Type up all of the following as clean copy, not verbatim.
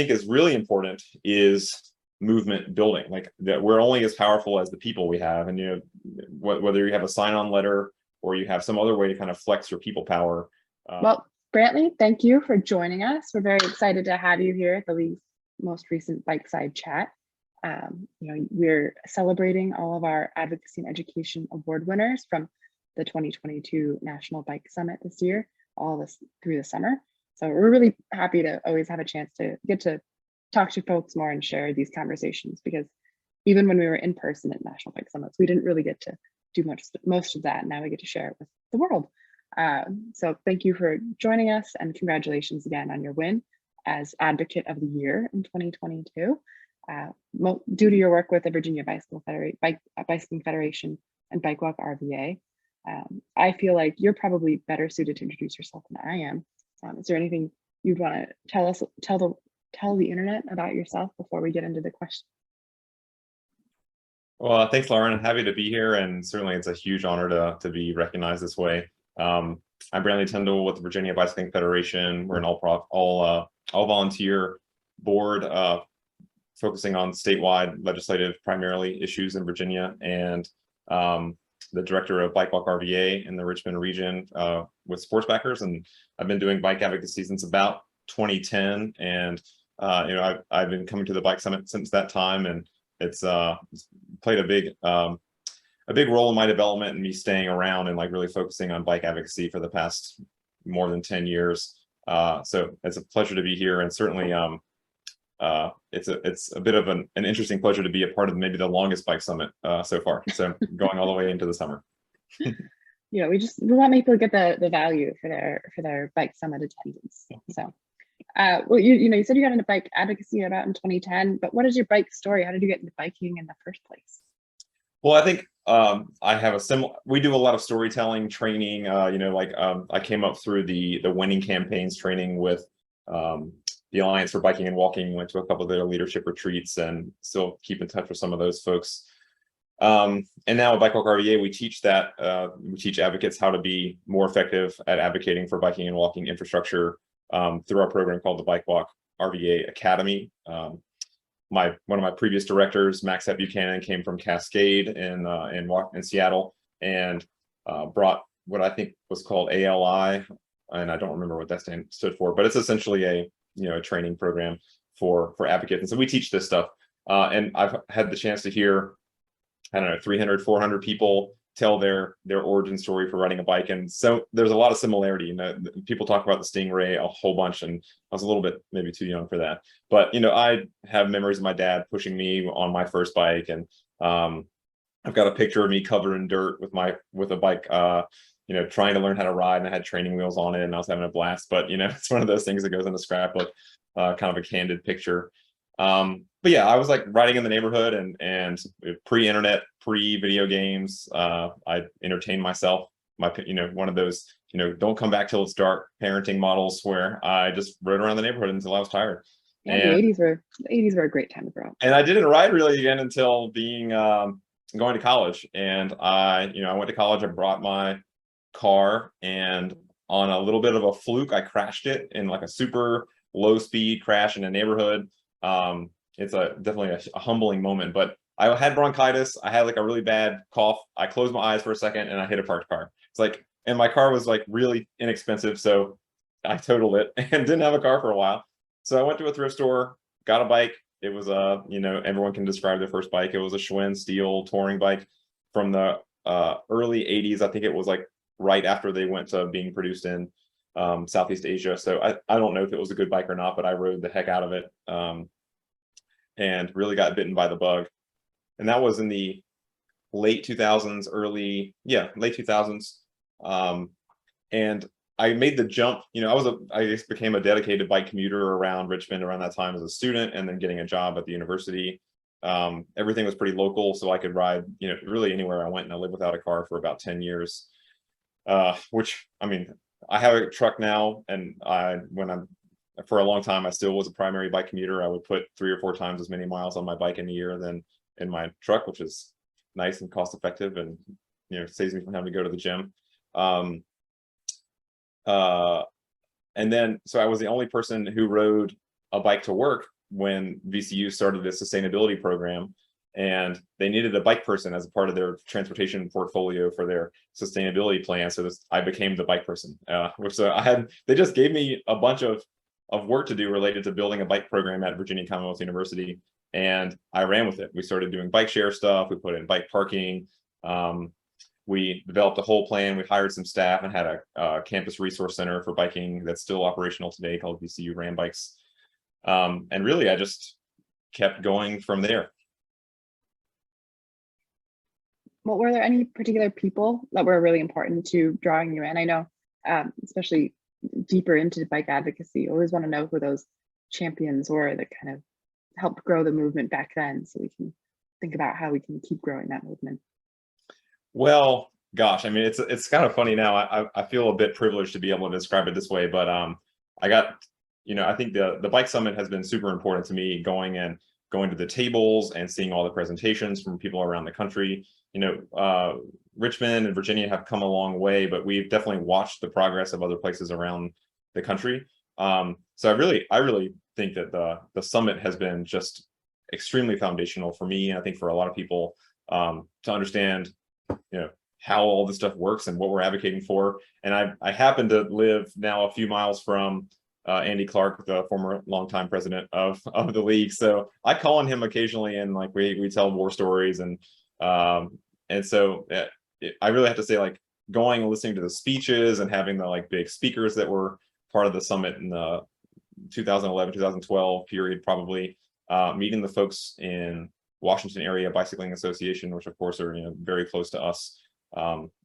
think is really important is movement building, like that we're only as powerful as the people we have. And whether you have a sign-on letter or you have some other way to kind of flex your people power. Well, Brantley, thank you for joining us. We're very excited to have you here at the League's most recent Bike Side Chat. We're celebrating all of our Advocacy and Education Award winners from the 2022 National Bike Summit this year, all this through the summer. So we're really happy to always have a chance to get to talk to folks more and share these conversations, because even when we were in person at National Bike Summits, we didn't really get to do most of that. Now we get to share it with the world. So thank you for joining us, and congratulations again on your win as Advocate of the Year in 2022. Due to your work with the Virginia Bicycling Federation and Bike Walk RVA, I feel like you're probably better suited to introduce yourself than I am. Is there anything you'd want to tell the internet about yourself before we get into the question? Well, thanks, Lauren. I'm happy to be here, and certainly it's a huge honor to be recognized this way. I'm Brantley Tyndall with the Virginia Bicycling Federation. We're an all volunteer board focusing on statewide legislative primarily issues in Virginia, and the director of Bike Walk RVA in the Richmond region with sports backers. And I've been doing bike advocacy since about 2010, and I've been coming to the Bike Summit since that time, and it's played a big role in my development and me staying around and like really focusing on bike advocacy for the past more than 10 years. So it's a pleasure to be here, and certainly it's a bit of an interesting pleasure to be a part of maybe the longest bike summit so far. So going all the way into the summer. We want people to get the value for their bike summit attendance. So well, you said you got into bike advocacy about in 2010, but what is your bike story? How did you get into biking in the first place? Well, I think I have we do a lot of storytelling training. I came up through the winning campaigns training with the Alliance for Biking and Walking, went to a couple of their leadership retreats and still keep in touch with some of those folks. And now at Bike Walk RVA, we teach advocates how to be more effective at advocating for biking and walking infrastructure through our program called the Bike Walk RVA Academy. One of my previous directors, Max Buchanan, came from Cascade in Seattle, and brought what I think was called ALI, and I don't remember what that stood for, but it's essentially a training program for advocates. And so we teach this stuff, and I've had the chance to hear, 300, 400 people tell their origin story for riding a bike. And so there's a lot of similarity. People talk about the Stingray a whole bunch, and I was a little bit maybe too young for that. But I have memories of my dad pushing me on my first bike, and I've got a picture of me covered in dirt with a bike, trying to learn how to ride, and I had training wheels on it, and I was having a blast. But it's one of those things that goes in the scrapbook, kind of a candid picture. But yeah, I was like riding in the neighborhood and pre-internet, pre-video games. I entertained myself. One of those, don't come back till it's dark parenting models where I just rode around the neighborhood until I was tired. Yeah, the 80s were a great time to grow up. And I didn't ride really again until going to college. And I went to college. I brought my car, and on a little bit of a fluke, I crashed it in like a super low speed crash in a neighborhood. It's definitely a humbling moment, but I had bronchitis. I had like a really bad cough. I closed my eyes for a second and I hit a parked car. It's like, and my car was like really inexpensive, so I totaled it and didn't have a car for a while. So I went to a thrift store, got a bike. It was everyone can describe their first bike. It was a Schwinn steel touring bike from the early 80s. I think it was like right after they went to being produced in Southeast Asia. So I don't know if it was a good bike or not, but I rode the heck out of it, and really got bitten by the bug. And that was in the late 2000s, late 2000s. And I made the jump. I just became a dedicated bike commuter around Richmond around that time as a student, and then getting a job at the university. Everything was pretty local, so I could ride, really anywhere I went, and I lived without a car for about 10 years. Which, I have a truck now, and for a long time, I still was a primary bike commuter. I would put 3 or 4 times as many miles on my bike in a year than in my truck, which is nice and cost effective, and saves me from having to go to the gym. And then, so I was the only person who rode a bike to work when VCU started this sustainability program, and they needed a bike person as a part of their transportation portfolio for their sustainability plan. So I became the bike person. They just gave me a bunch of work to do related to building a bike program at Virginia Commonwealth University, and I ran with it. We started doing bike share stuff. We put in bike parking. We developed a whole plan. We hired some staff and had a campus resource center for biking that's still operational today called VCU Ram Bikes. And really, I just kept going from there. Well, were there any particular people that were really important to drawing you in? I know, especially deeper into bike advocacy, you always want to know who those champions were that kind of helped grow the movement back then, so we can think about how we can keep growing that movement. Well, gosh, I mean, it's kind of funny now. I feel a bit privileged to be able to describe it this way, but I think the Bike Summit has been super important to me, going to the tables and seeing all the presentations from people around the country. Richmond and Virginia have come a long way, but we've definitely watched the progress of other places around the country. So I really think that the summit has been just extremely foundational for me, and I think for a lot of people, to understand, how all this stuff works and what we're advocating for. And I happen to live now a few miles from Andy Clark, the former longtime president of the league. So I call on him occasionally, and we tell war stories, and so I really have to say, going and listening to the speeches and having the big speakers that were part of the summit in the 2011, 2012 period, probably meeting the folks in Washington Area Bicycling Association, which of course are very close to us,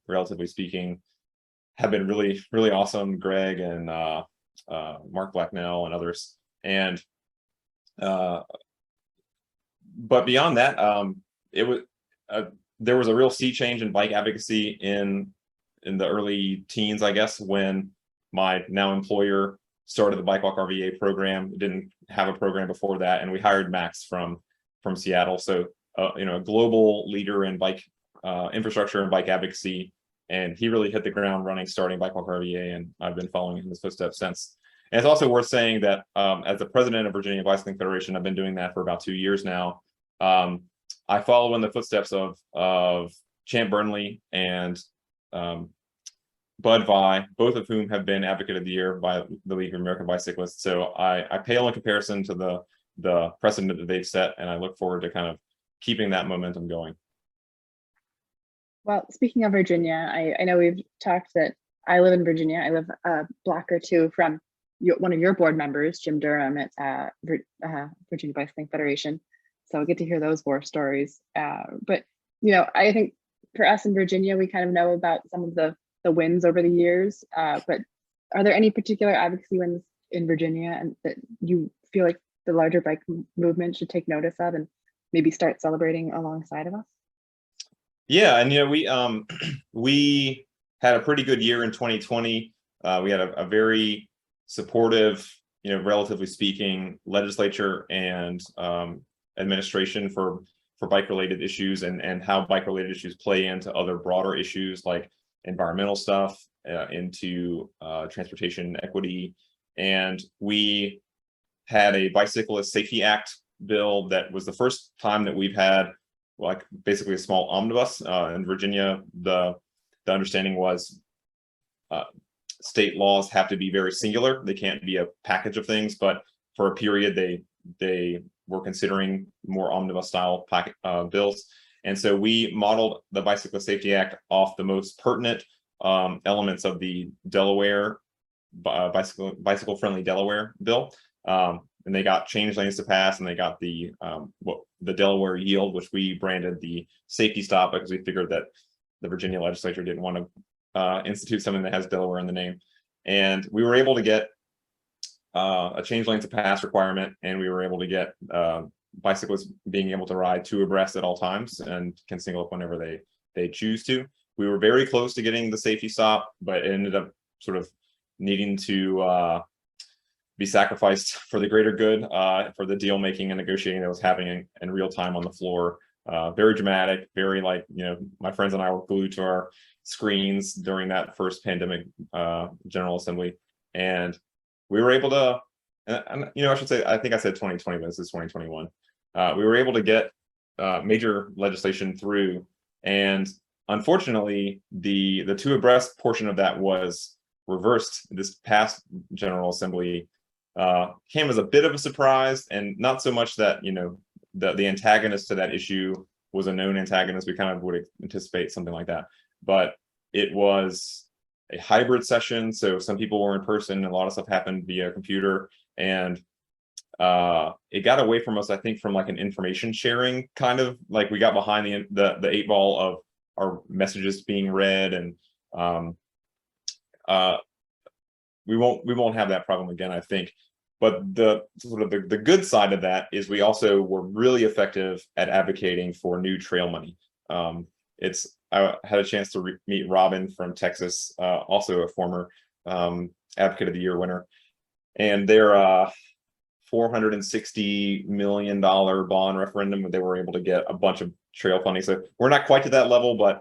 relatively speaking, have been really, really awesome. Greg and Mark Blacknell and others. And but beyond that, there was a real sea change in bike advocacy in the early teens, I guess, when my now employer started the Bike Walk RVA program. It didn't have a program before that, and we hired Max from Seattle. So a global leader in bike infrastructure and bike advocacy, and he really hit the ground running starting Bike Walk RVA, and I've been following in his footsteps since. And it's also worth saying that as the president of Virginia Bicycling Federation, I've been doing that for about 2 years now. I follow in the footsteps of Champ Burnley and Bud Vi, both of whom have been Advocate of the Year by the League of American Bicyclists. So I pale in comparison to the precedent that they've set, and I look forward to kind of keeping that momentum going. Well, speaking of Virginia, I know we've talked that I live in Virginia. I live a block or two from one of your board members, Jim Durham, at Virginia Bicycling Federation. So I get to hear those war stories. But I think for us in Virginia, we kind of know about some of the wins over the years. But are there any particular advocacy wins in Virginia and that you feel like the larger bike movement should take notice of and maybe start celebrating alongside of us? Yeah, and we had a pretty good year in 2020. We had a very supportive, relatively speaking, legislature and administration for bike-related issues and how bike-related issues play into other broader issues like environmental stuff, into transportation equity. And we had a Bicyclist Safety Act bill that was the first time that we've had basically a small omnibus. In Virginia, the understanding was state laws have to be very singular. They can't be a package of things, but for a period they were considering more omnibus style bills. And so we modeled the Bicyclist Safety Act off the most pertinent elements of the Delaware bicycle friendly Delaware bill. And they got change lanes to pass, and they got the Delaware yield, which we branded the safety stop because we figured that the Virginia legislature didn't want to institute something that has Delaware in the name. And we were able to get a change lanes to pass requirement, and we were able to get bicyclists being able to ride 2 abreast at all times and can single up whenever they choose to. We were very close to getting the safety stop, but it ended up sort of needing to be sacrificed for the greater good, for the deal making and negotiating that was happening in real time on the floor. Very dramatic, very my friends and I were glued to our screens during that first pandemic General Assembly, and we were able to and I should say, I think I said 2020, but this is 2021. We were able to get major legislation through, and unfortunately, the two abreast portion of that was reversed this past General Assembly. Came as a bit of a surprise, and not so much that the antagonist to that issue was a known antagonist. We kind of would anticipate something like that, but it was a hybrid session, so some people were in person, and a lot of stuff happened via computer, and it got away from us, I think, from like an information sharing kind of, like we got behind the eight ball of our messages being read, and we won't have that problem again, I think. But the sort of the good side of that is we also were really effective at advocating for new trail money. I had a chance to meet Robin from Texas, also a former Advocate of the Year winner, and their $460 million bond referendum, they were able to get a bunch of trail funding. So we're not quite to that level, but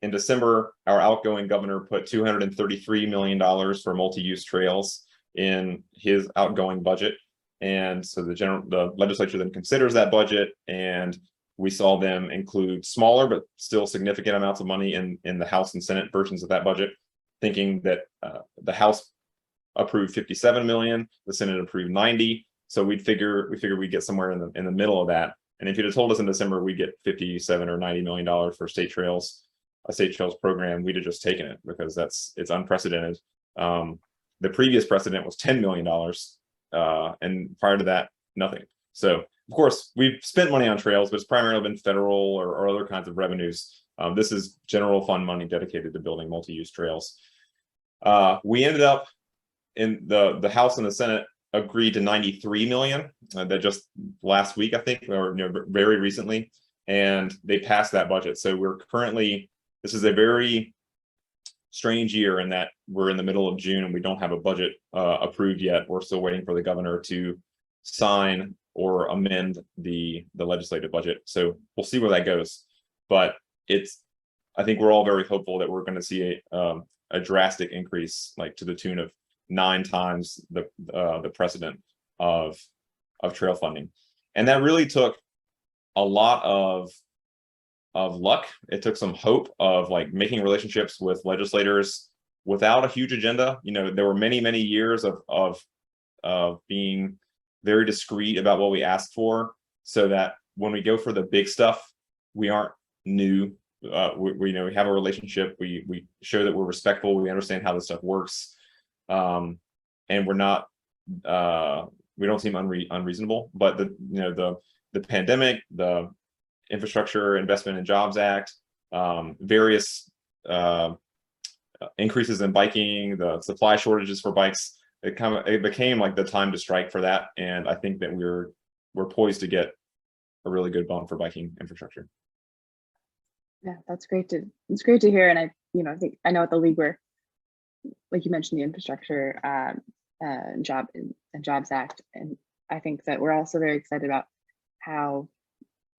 in December, our outgoing governor put $233 million for multi-use trails in his outgoing budget. And so the legislature then considers that budget, and we saw them include smaller but still significant amounts of money in the House and Senate versions of that budget, thinking that the House approved 57 million, the Senate approved 90. So we figured we'd get somewhere in the middle of that. And if you'd have told us in December we'd get 57 or $90 million for state trails, a state trails program, we'd have just taken it, because it's unprecedented. The previous precedent was $10 million, and prior to that, nothing. So of course we've spent money on trails, but it's primarily been federal or other kinds of revenues. This is general fund money dedicated to building multi-use trails. We ended up in the House and the Senate agreed to 93 million that just last week, I think, or very recently, and they passed that budget. So this is a very strange year in that we're in the middle of June and we don't have a budget approved yet. We're still waiting for the governor to sign or amend the legislative budget. So we'll see where that goes. But I think we're all very hopeful that we're going to see a drastic increase, like to the tune of 9 times the precedent of trail funding. And that really took a lot of luck. It took some hope of like making relationships with legislators without a huge agenda. There were many years of being very discreet about what we asked for, so that when we go for the big stuff, we aren't new. We have a relationship. We show that we're respectful. We understand how this stuff works, and we're not. We don't seem unreasonable. But the pandemic, the Infrastructure Investment and Jobs Act, various increases in biking, the supply shortages for bikes, it became like the time to strike for that. And I think that we're poised to get a really good bump for biking infrastructure. Yeah, it's great to hear. And I know at the league we're, like you mentioned, the Infrastructure and Jobs Act, and I think that we're also very excited about how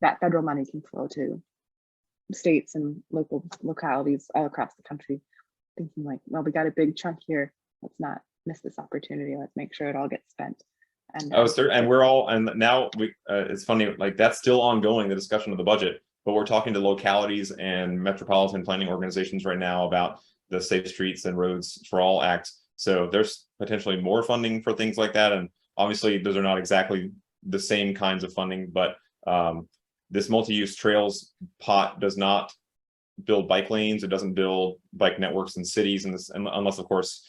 that federal money can flow to states and localities all across the country, thinking like, well, we got a big chunk here, let's not miss this opportunity, let's make sure it all gets spent. And and now it's funny, like that's still ongoing, the discussion of the budget, but we're talking to localities and metropolitan planning organizations right now about the Safe Streets and Roads for All Act. So there's potentially more funding for things like that, and obviously those are not exactly the same kinds of funding, but this multi-use trails pot does not build bike lanes. It doesn't build bike networks in cities, unless, of course,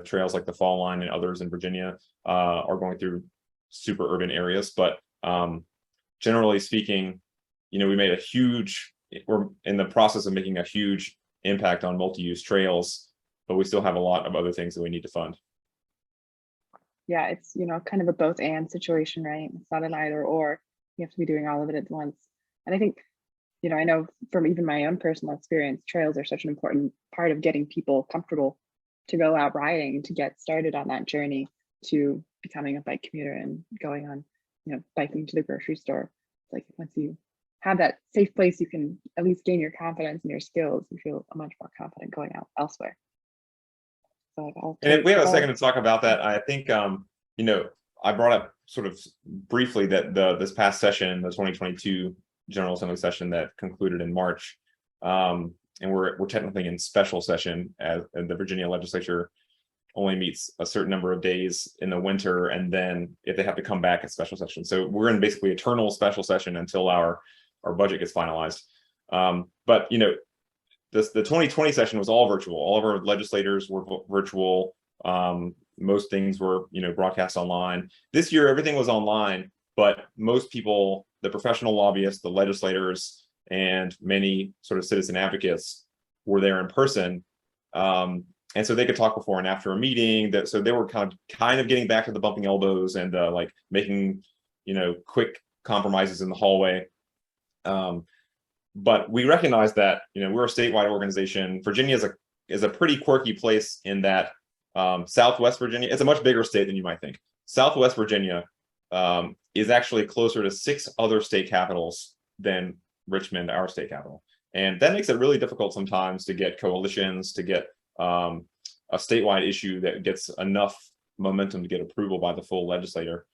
trails like the Fall Line and others in Virginia are going through super urban areas. But generally speaking, we're in the process of making a huge impact on multi-use trails, but we still have a lot of other things that we need to fund. Yeah, it's kind of a both and situation, right? It's not an either or. You have to be doing all of it at once. And I think, I know from even my own personal experience, trails are such an important part of getting people comfortable to go out riding and to get started on that journey to becoming a bike commuter and going on, biking to the grocery store. Like once you have that safe place, you can at least gain your confidence and your skills. You feel much more confident going out elsewhere. So and if we have a second to talk about that, I think I brought up sort of briefly that this past session, the 2022 General Assembly session that concluded in March, and we're technically in special session, as the Virginia legislature only meets a certain number of days in the winter, and then if they have to come back, it's special session. So we're in basically eternal special session until our budget gets finalized. But the 2020 session was all virtual. All of our legislators were virtual. Most things were broadcast online. This year everything was online, but most people, the professional lobbyists, the legislators, and many sort of citizen advocates were there in person. And so they could talk before and after a meeting. So they were kind of getting back to the bumping elbows and like making quick compromises in the hallway. But we recognize that we're a statewide organization. Virginia is a pretty quirky place in that Southwest Virginia, it's a much bigger state than you might think. Southwest Virginia is actually closer to 6 other state capitals than Richmond, our state capital. And that makes it really difficult sometimes to get coalitions, to get a statewide issue that gets enough momentum to get approval by the full legislature.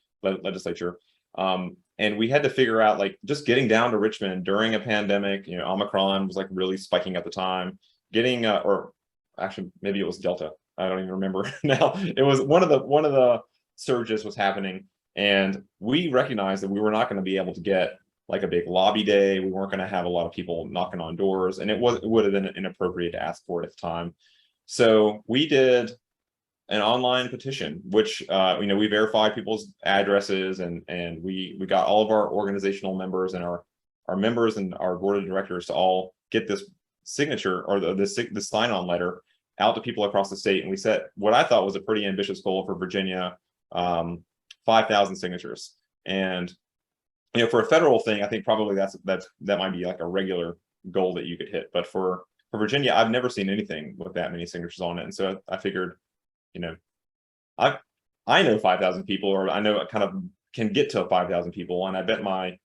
And we had to figure out, like, just getting down to Richmond during a pandemic. Omicron was like really spiking at the time. Getting or actually maybe it was Delta. I don't even remember now. It was one of the surges was happening, and we recognized that we were not going to be able to get like a big lobby day. We weren't going to have a lot of people knocking on doors, and it would have been inappropriate to ask for it at the time. So we did an online petition, which we verified people's addresses, and we got all of our organizational members and our members and our board of directors to all get this signature or the sign-on letter out to people across the state. And we set what I thought was a pretty ambitious goal for Virginia, 5,000 signatures. And for a federal thing, I think probably that might be like a regular goal that you could hit. But for Virginia, I've never seen anything with that many signatures on it. And so I figured, I know 5,000 people, or I know I kind of can get to 5,000 people, and I bet my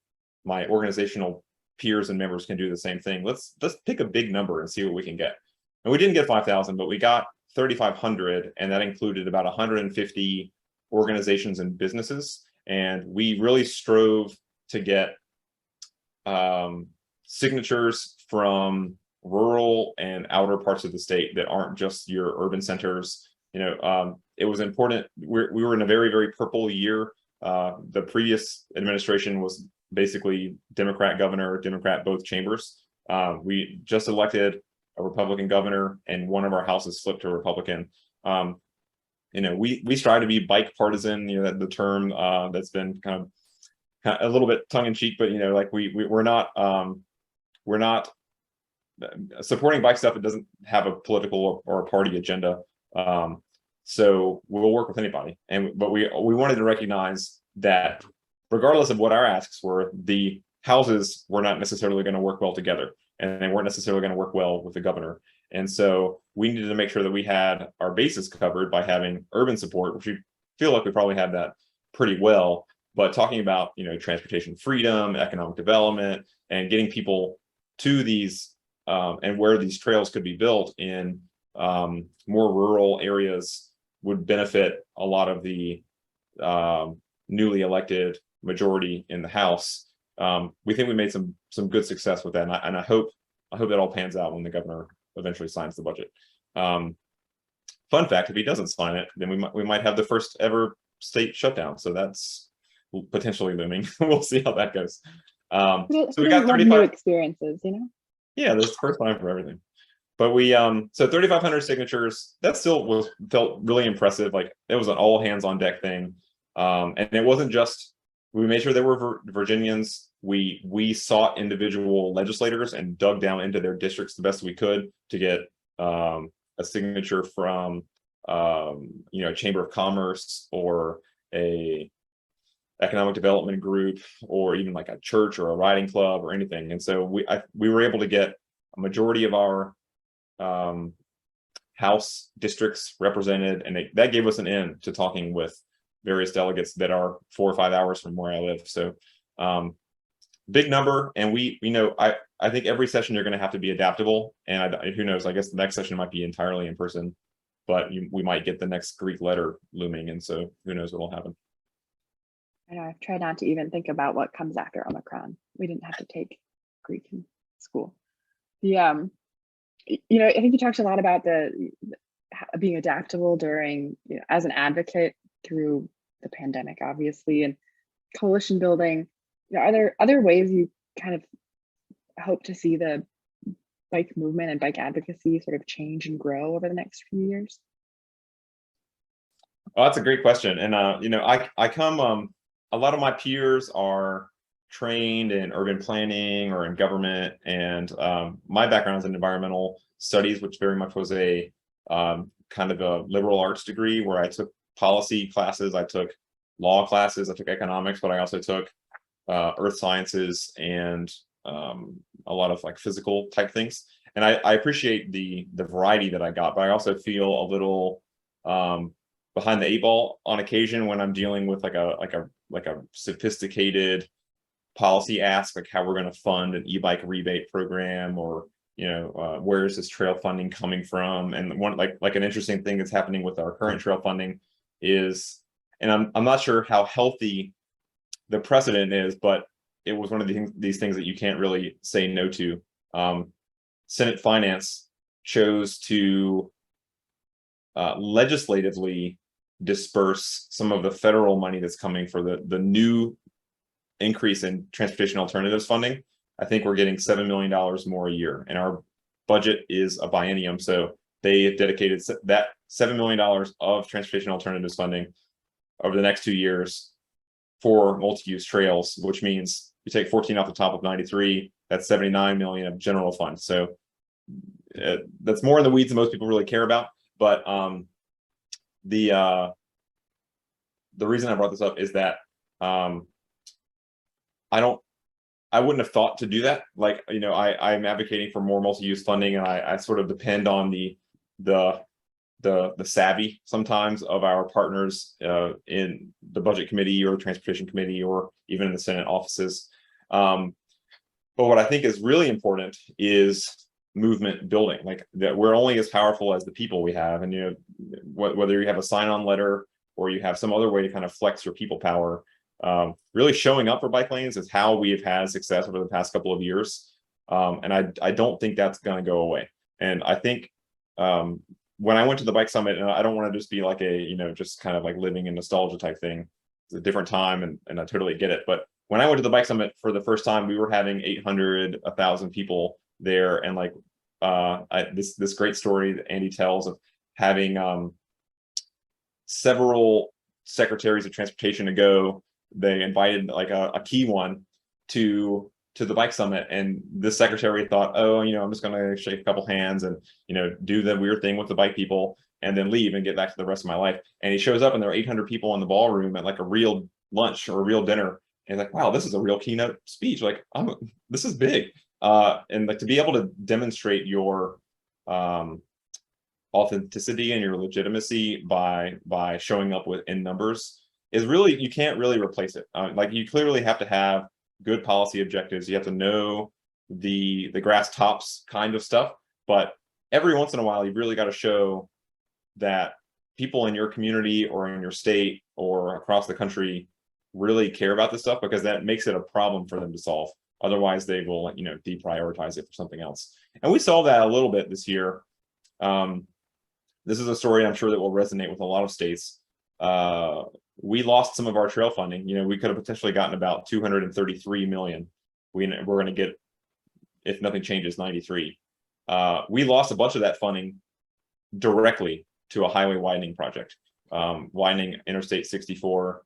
organizational peers and members can do the same thing. Let's pick a big number and see what we can get. And we didn't get 5,000, but we got 3,500, and that included about 150 organizations and businesses. And we really strove to get signatures from rural and outer parts of the state that aren't just your urban centers. It was important. We were in a very, very purple year. The previous administration was basically Democrat governor, Democrat both chambers. We just elected a Republican governor, and one of our houses flipped to Republican. We strive to be bike partisan. The term that's been kind of a little bit tongue in cheek, but like we're not supporting bike stuff. It doesn't have a political or a party agenda. So we'll work with anybody. But we wanted to recognize that regardless of what our asks were, the houses were not necessarily going to work well together, and they weren't necessarily going to work well with the governor. And so we needed to make sure that we had our bases covered by having urban support, which we feel like we probably had that pretty well. But talking about transportation freedom, economic development, and getting people to these and where these trails could be built in more rural areas would benefit a lot of the newly elected majority in the House. We think we made some good success with that, and I hope that all pans out when the governor eventually signs the budget. Fun fact: if he doesn't sign it, then we might have the first ever state shutdown. So that's potentially looming. We'll see how that goes. So we got 35 new experiences, Yeah, this is the first time for everything. But we so 3,500 signatures. That still felt really impressive. Like it was an all hands on deck thing, and it wasn't just. We made sure there were Virginians. We sought individual legislators and dug down into their districts the best we could to get a signature from a Chamber of Commerce or a economic development group, or even like a church or a riding club or anything. And so we were able to get a majority of our House districts represented, and that gave us an in to talking with various delegates that are 4 or 5 hours from where I live. So big number. And I think every session you're going to have to be adaptable, and who knows, I guess the next session might be entirely in person. but we might get the next Greek letter looming, and so who knows what'll happen. I know I've tried not to even think about what comes after Omicron. We didn't have to take Greek in school. The I think you talked a lot about being adaptable during, as an advocate through the pandemic, obviously, and coalition building. Are there other ways you kind of hope to see the bike movement and bike advocacy sort of change and grow over the next few years? Oh, that's a great question. And I come a lot of my peers are trained in urban planning or in government, and my background is in environmental studies, which very much was a kind of a liberal arts degree where I took policy classes, I took law classes, I took economics, but I also took earth sciences and a lot of like physical type things. And I appreciate the variety that I got, but I also feel a little behind the eight ball on occasion when I'm dealing with like a sophisticated policy ask, like how we're going to fund an e-bike rebate program, or where is this trail funding coming from? And one like an interesting thing that's happening with our current trail funding is, and I'm not sure how healthy the precedent is, but it was one of these things that you can't really say no to. Senate Finance chose to legislatively disperse some of the federal money that's coming for the new increase in transportation alternatives funding. I think we're getting $7 million more a year, and our budget is a biennium. So they dedicated that $7 million of transportation alternatives funding over the next 2 years for multi-use trails, which means you take 14 off the top of 93, that's 79 million of general fund. So that's more in the weeds than most people really care about. But the reason I brought this up is that I wouldn't have thought to do that. Like, I'm advocating for more multi-use funding, and I sort of depend on the savvy sometimes of our partners in the budget committee or the transportation committee or even in the Senate offices. But what I think is really important is movement building. Like, that we're only as powerful as the people we have, and whether you have a sign-on letter or you have some other way to kind of flex your people power. Really showing up for bike lanes is how we have had success over the past couple of years. And I don't think that's going to go away. And I think when I went to the bike summit, and I don't want to just be like just kind of like living in nostalgia type thing. It's a different time, and I totally get it. But when I went to the bike summit for the first time, we were having 800, 1,000 people there. And like this great story that Andy tells of having several secretaries of transportation to go. They invited like a key one to the bike summit, and this secretary thought, oh, I'm just going to shake a couple hands and do the weird thing with the bike people and then leave and get back to the rest of my life. And he shows up, and there are 800 people in the ballroom at like a real lunch or a real dinner, and he's like, wow, this is a real keynote speech. Like, this is big. And like, to be able to demonstrate your authenticity and your legitimacy by showing up in numbers is really, you can't really replace it. Like, you clearly have to have good policy objectives. You have to know the grass tops kind of stuff, but every once in a while, you've really got to show that people in your community or in your state or across the country really care about this stuff, because that makes it a problem for them to solve. Otherwise, they will, deprioritize it for something else. And we saw that a little bit this year. This is a story I'm sure that will resonate with a lot of states. We lost some of our trail funding. We could have potentially gotten about 233 million. We're going to get, if nothing changes, 93. We lost a bunch of that funding directly to a highway widening project, widening Interstate 64,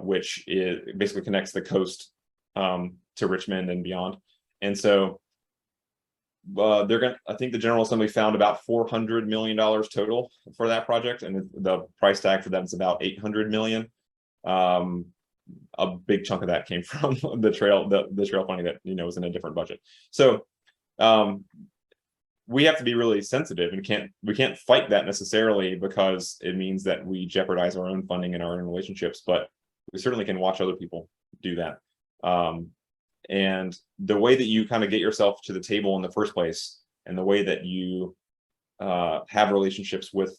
which basically connects the coast to Richmond and beyond. And so I think the General Assembly found about $400 million total for that project, and the price tag for that is about $800 million. A big chunk of that came from the trail funding that was in a different budget. So we have to be really sensitive, and we can't fight that necessarily, because it means that we jeopardize our own funding and our own relationships. But we certainly can watch other people do that. And the way that you kind of get yourself to the table in the first place, and the way that you have relationships with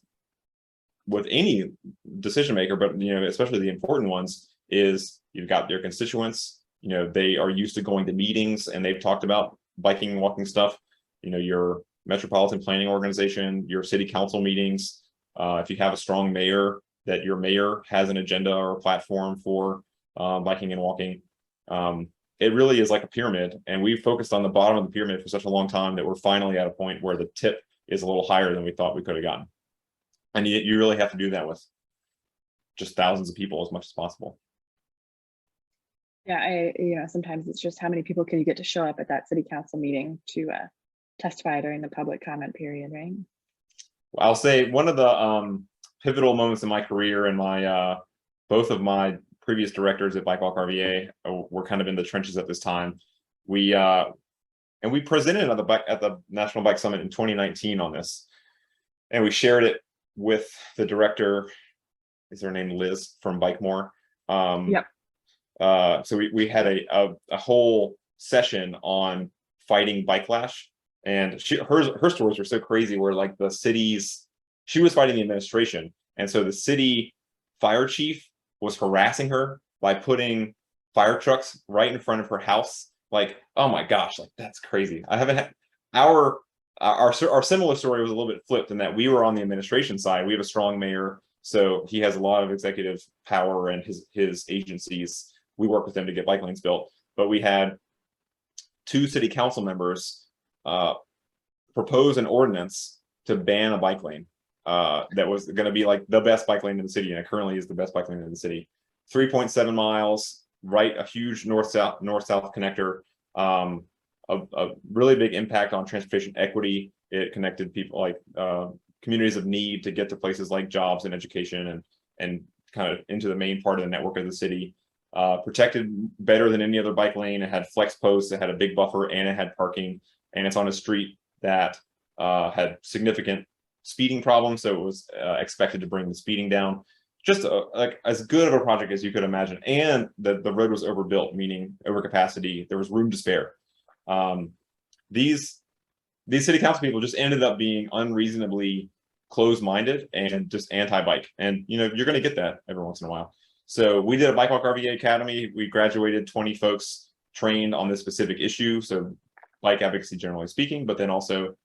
with any decision maker, but especially the important ones, is you've got your constituents. They are used to going to meetings and they've talked about biking and walking stuff. Your metropolitan planning organization, your city council meetings. If you have a strong mayor, that your mayor has an agenda or a platform for biking and walking. It really is like a pyramid, and we've focused on the bottom of the pyramid for such a long time that we're finally at a point where the tip is a little higher than we thought we could have gotten. And you really have to do that with just thousands of people as much as possible. Yeah, sometimes it's just how many people can you get to show up at that city council meeting to testify during the public comment period, right? I'll say one of the pivotal moments in my career, and my both of my previous directors at Bike Walk RVA were kind of in the trenches at this time. We presented at the National Bike Summit in 2019 on this, and we shared it with the director. Is her name Liz from Bike More? Yep. So we had a whole session on fighting bikelash, and her stories were so crazy. Where like she was fighting the administration, and so the city fire chief was harassing her by putting fire trucks right in front of her house. Like, oh my gosh, like that's crazy. I haven't had our similar story was a little bit flipped in that we were on the administration side. We have a strong mayor, so he has a lot of executive power, and his agencies, we work with them to get bike lanes built. But we had 2 city council members propose an ordinance to ban a bike lane that was going to be like the best bike lane in the city, and it currently is the best bike lane in the city. 3.7 miles, right? A huge north-south connector. A really big impact on transportation equity. It connected people like communities of need to get to places like jobs and education, and kind of into the main part of the network of the city. Protected better than any other bike lane. It had flex posts, it had a big buffer, and it had parking, and it's on a street that had significant speeding problems, so it was expected to bring the speeding down. Just like as good of a project as you could imagine, and the road was overbuilt, meaning overcapacity. There was room to spare. These city council people just ended up being unreasonably closed-minded and just anti-bike, and you're going to get that every once in a while. So we did a Bike Walk RVA Academy. We graduated 20 folks trained on this specific issue, so bike advocacy generally speaking, but then also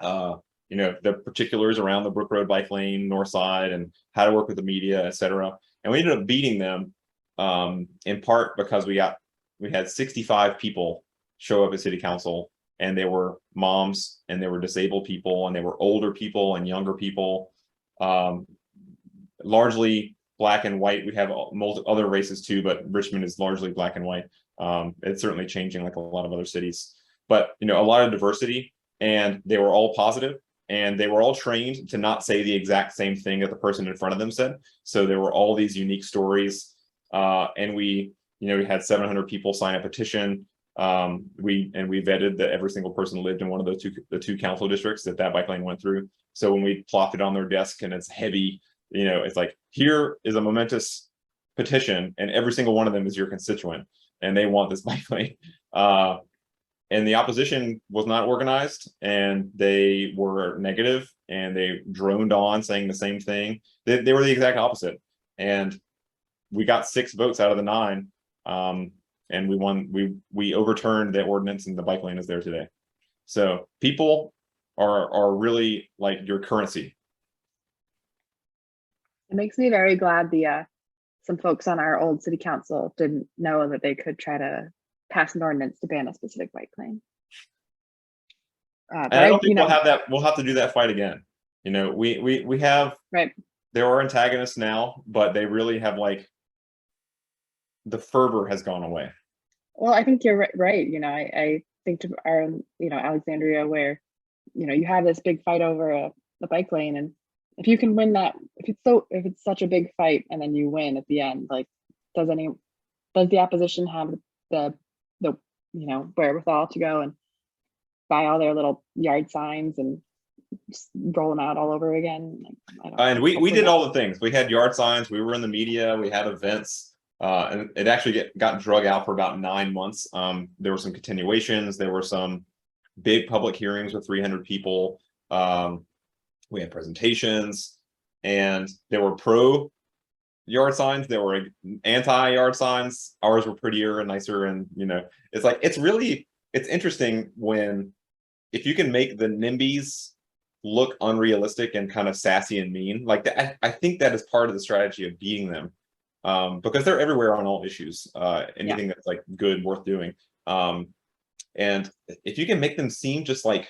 the particulars around the Brook Road bike lane, north side, and how to work with the media, etc. And we ended up beating them in part because we had 65 people show up at city council, and they were moms, and they were disabled people, and they were older people and younger people, largely black and white. We have other races too, but Richmond is largely black and white. It's certainly changing like a lot of other cities, but a lot of diversity, and they were all positive, and they were all trained to not say the exact same thing that the person in front of them said. So there were all these unique stories, and we had 700 people sign a petition. We vetted that every single person lived in one of the two council districts that bike lane went through. So when we plopped it on their desk and it's heavy, it's like, here is a momentous petition, and every single one of them is your constituent, and they want this bike lane. And the opposition was not organized, and they were negative, and they droned on saying the same thing. They were the exact opposite, and we got 6 votes out of the 9, and we won. We overturned the ordinance, and the bike lane is there today. So people are really like your currency. It makes me very glad some folks on our old city council didn't know that they could try to pass an ordinance to ban a specific bike lane. And I don't think we'll have that. We'll have to do that fight again. We have, right. There are antagonists now, but they really have, like, the fervor has gone away. Well, I think you're right. I think to our, Alexandria, where, you have this big fight over the bike lane, and if you can win that, if it's such a big fight and then you win at the end, like, does the opposition have the wherewithal to go and buy all their little yard signs and just roll them out all over again? And we did all the things. We had yard signs, we were in the media, we had events, and it actually got drug out for about 9 months. There were some continuations, there were some big public hearings with 300 people. We had presentations. and there were pro yard signs, there were anti yard signs. Ours were prettier and nicer, and it's like it's interesting when if you can make the NIMBYs look unrealistic and kind of sassy and mean like that. I think that is part of the strategy of beating them, because they're everywhere on all issues, anything that's like good, worth doing. And if you can make them seem just like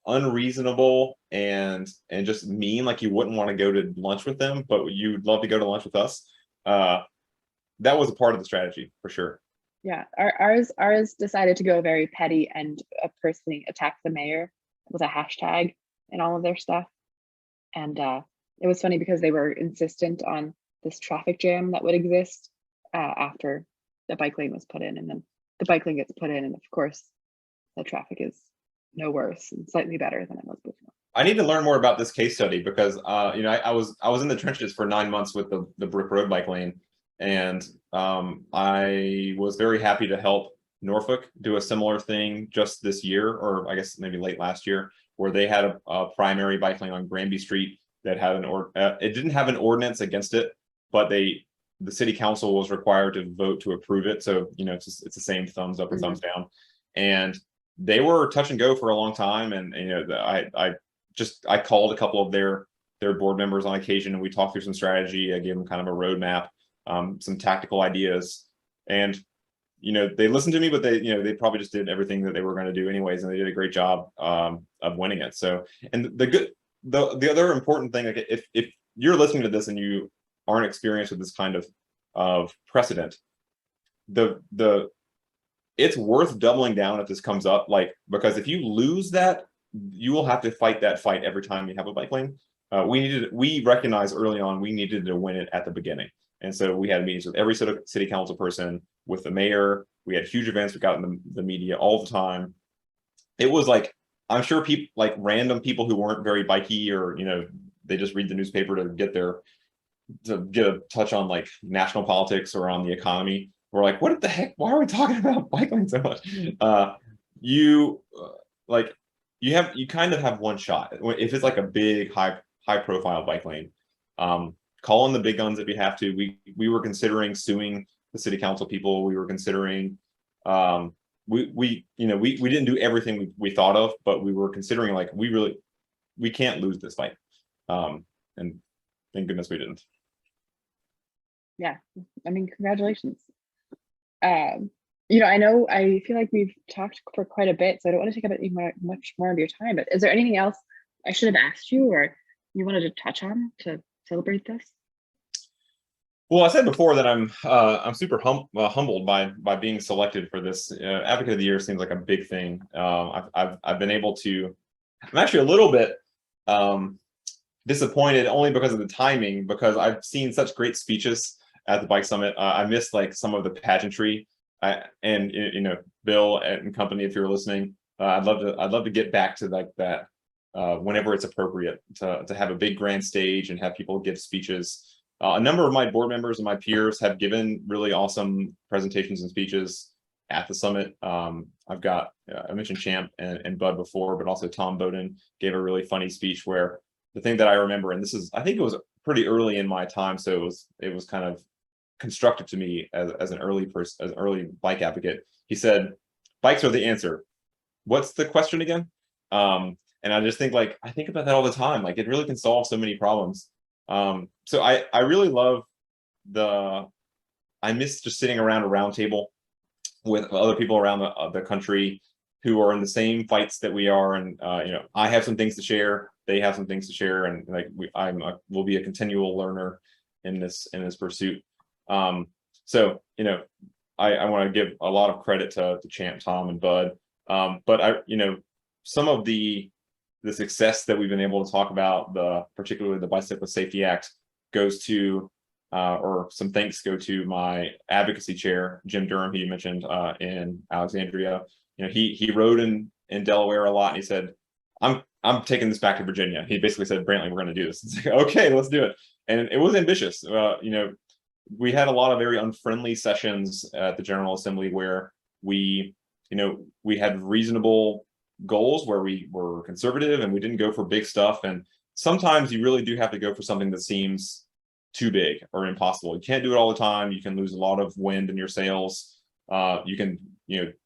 unreasonable and just mean, like you wouldn't want to go to lunch with them, but you'd love to go to lunch with us, that was a part of the strategy for sure. Yeah, ours decided to go very petty and personally attack the mayor with a hashtag and all of their stuff. And it was funny because they were insistent on this traffic jam that would exist after the bike lane was put in, and then the bike lane gets put in, and of course the traffic is no worse and slightly better than it was before. I need to learn more about this case study because I was in the trenches for 9 months with the Brick Road bike lane, and I was very happy to help Norfolk do a similar thing just this year, or I guess maybe late last year, where they had a primary bike lane on Granby Street that had it didn't have an ordinance against it, but the city council was required to vote to approve it. So it's the same thumbs up or thumbs down, and they were touch and go for a long time. And I called a couple of their board members on occasion, and we talked through some strategy. I gave them kind of a roadmap, some tactical ideas, and they listened to me, but they probably just did everything that they were going to do anyways, and they did a great job of winning it. So, and the other important thing, like if you're listening to this and you aren't experienced with this kind of precedent, it's worth doubling down if this comes up, because if you lose that, you will have to fight that fight every time you have a bike lane. We recognized early on we needed to win it at the beginning. And so we had meetings with every city council person, with the mayor. We had huge events. We got in the media all the time. It was like, I'm sure people, like random people who weren't very bikey, or they just read the newspaper to get a touch on like national politics or on the economy, we're like, what the heck? Why are we talking about bike lanes so much? You kind of have one shot. If it's like a big high profile bike lane, call in the big guns if you have to. We were considering suing the city council people. We were considering we didn't do everything we thought of, but we were considering like we can't lose this fight. And thank goodness we didn't. Yeah, I mean, congratulations. I feel like we've talked for quite a bit, so I don't want to take up much more of your time, but is there anything else I should have asked you or you wanted to touch on to celebrate this? Well, I said before that I'm super humbled by being selected for this. Advocate of the Year seems like a big thing. I've been able to. I'm actually a little bit disappointed, only because of the timing, because I've seen such great speeches at the Bike Summit. I missed like some of the pageantry, and Bill and company, if you're listening, I'd love to get back to like that whenever it's appropriate to have a big grand stage and have people give speeches. A number of my board members and my peers have given really awesome presentations and speeches at the summit. I've got I mentioned Champ and Bud before, but also Tom Bowden gave a really funny speech where the thing that I remember, and I think it was pretty early in my time, so it was kind of constructive to me as an early person, as an early bike advocate. He said, "Bikes are the answer. What's the question again?" And I just think I think about that all the time. Like, it really can solve so many problems. So I really love I miss just sitting around a round table with other people around the country who are in the same fights that we are, and I have some things to share, they have some things to share, and we'll be a continual learner in this pursuit. So I want to give a lot of credit to Champ, Tom, and Bud, but some of the success that we've been able to talk about, particularly the Bicyclist Safety Act, goes to, or some thanks go to my advocacy chair, Jim Durham, who you mentioned, in Alexandria. He rode in Delaware a lot, and he said, I'm taking this back to Virginia. He basically said, Brantley, we're going to do this. It's like, okay, let's do it. And it was ambitious. We had a lot of very unfriendly sessions at the General Assembly where we had reasonable goals, where we were conservative and we didn't go for big stuff. And sometimes you really do have to go for something that seems too big or impossible. You can't do it all the time. You can lose a lot of wind in your sails. You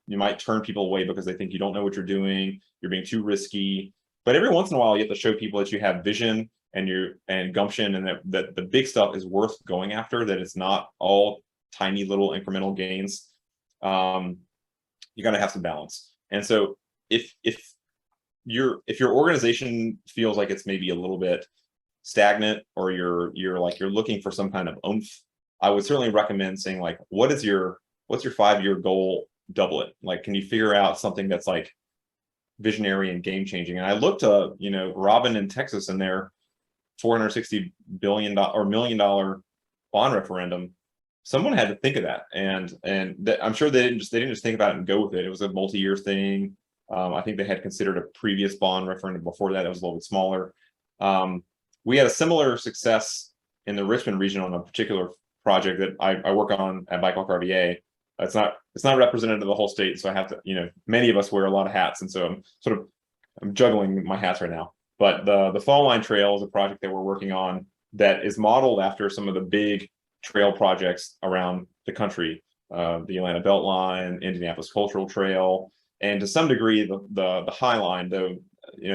might turn people away because they think you don't know what you're doing. You're being too risky. But every once in a while, you have to show people that you have vision and gumption, and that the big stuff is worth going after. That it's not all tiny little incremental gains. You got to have some balance. And so if your organization feels like it's maybe a little bit stagnant, or you're looking for some kind of oomph, I would certainly recommend saying, like, what's your 5-year goal? Double it. Like, can you figure out something that's like visionary and game changing? And I looked at, Robin in Texas and their $460 billion or $1 million bond referendum. Someone had to think of that, and I'm sure they didn't just think about it and go with it. It was a multi-year thing. I think they had considered a previous bond referendum before that. It was a little bit smaller. We had a similar success in the Richmond region on a particular project that I work on at Bike Walk RVA. It's not representative of the whole state, so I have to, many of us wear a lot of hats, and so I'm juggling my hats right now. But the Fall Line Trail is a project that we're working on that is modeled after some of the big trail projects around the country, the Atlanta Beltline, Indianapolis Cultural Trail, and to some degree the High Line, though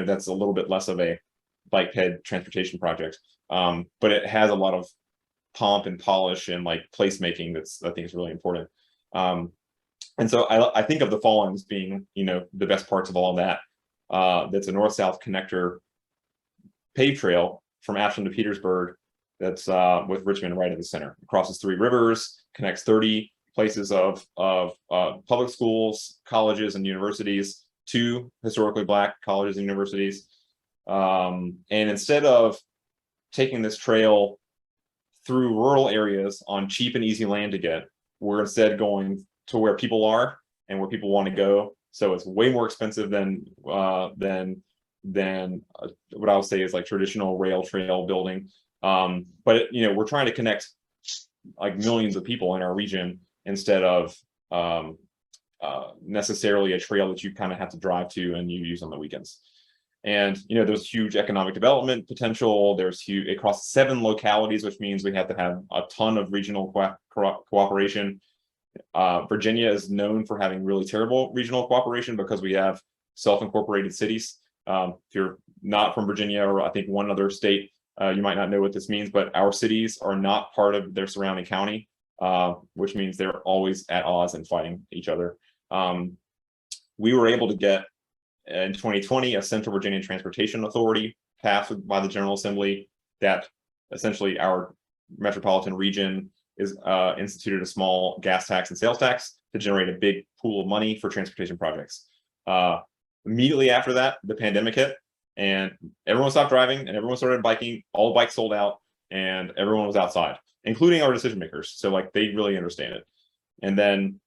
that's a little bit less of a bikehead transportation project, but it has a lot of pomp and polish and like placemaking I think is really important. And so I think of the Fall Line as being the best parts of all of that. That's a north-south connector paved trail from Ashland to Petersburg. That's with Richmond right at the center. It crosses 3 rivers, connects 30 places of public schools, colleges, and universities to historically Black colleges and universities. And instead of taking this trail through rural areas on cheap and easy land to get, we're instead going to where people are and where people want to go. So it's way more expensive than what I would say is like traditional rail trail building. But we're trying to connect like millions of people in our region instead of necessarily a trail that you kind of have to drive to and you use on the weekends. And there's huge economic development potential. It crosses 7 localities, which means we have to have a ton of regional cooperation. Virginia is known for having really terrible regional cooperation because we have self-incorporated cities. If you're not from Virginia, or I think one other state, you might not know what this means, but our cities are not part of their surrounding county, which means they're always at odds and fighting each other. We were able to get, in 2020, a Central Virginia Transportation Authority passed by the General Assembly that essentially our metropolitan region is instituted a small gas tax and sales tax to generate a big pool of money for transportation projects. Immediately after that, the pandemic hit, and everyone stopped driving and everyone started biking. All the bikes sold out and everyone was outside, including our decision makers. So like they really understand it. And then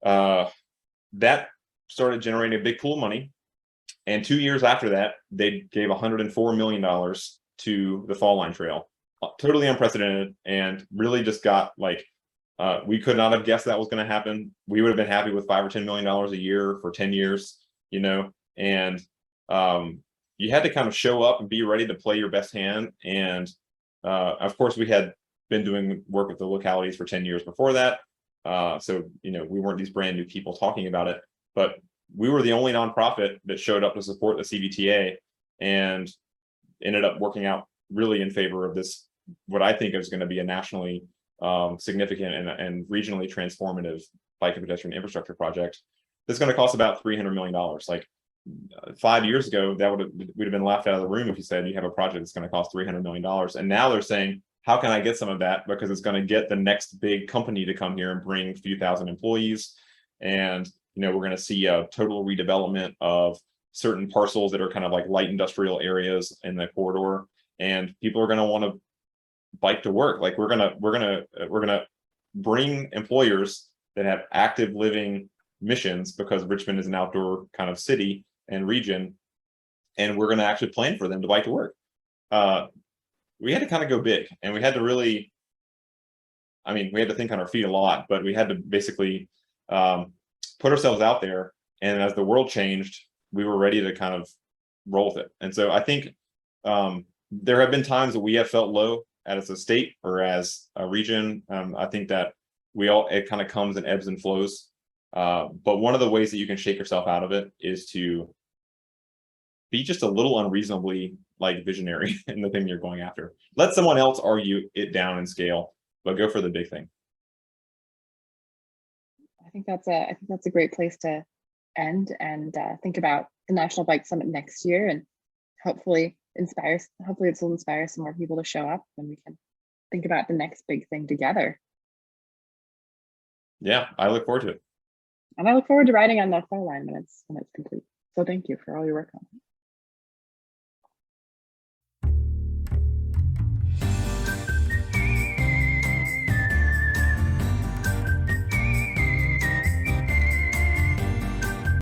that started generating a big pool of money. And 2 years after that, they gave $104 million to the Fall Line Trail. Totally unprecedented, and really just got like, we could not have guessed that was going to happen. We would have been happy with $5 or $10 million a year for 10 years, and you had to kind of show up and be ready to play your best hand. And of course, we had been doing work with the localities for 10 years before that. So, we weren't these brand new people talking about it, but we were the only nonprofit that showed up to support the CVTA and ended up working out really in favor of this, what I think is going to be a nationally significant and regionally transformative bike and pedestrian infrastructure project that's going to cost about $300 million. Like 5 years ago, we'd have been laughed out of the room if you said you have a project that's going to cost $300 million. And now they're saying, how can I get some of that? Because it's going to get the next big company to come here and bring a few thousand employees. And, we're going to see a total redevelopment of certain parcels that are kind of like light industrial areas in the corridor. And people are going to want to bike to work. Like we're gonna bring employers that have active living missions, because Richmond is an outdoor kind of city and region, and we're going to actually plan for them to bike to work. We had to kind of go big, and we had to really, we had to think on our feet a lot, but we had to basically put ourselves out there. And as the world changed, we were ready to kind of roll with it. And so I think there have been times that we have felt low as a state or as a region. I think that it kind of comes in ebbs and flows. But one of the ways that you can shake yourself out of it is to be just a little unreasonably like visionary in the thing you're going after. Let someone else argue it down in scale, but go for the big thing. I think that's a great place to end, and think about the National Bike Summit next year, and hopefully this will inspire some more people to show up, and we can think about the next big thing together. Yeah, I look forward to it. And I look forward to riding on the Far Line when it's complete. So thank you for all your work on it.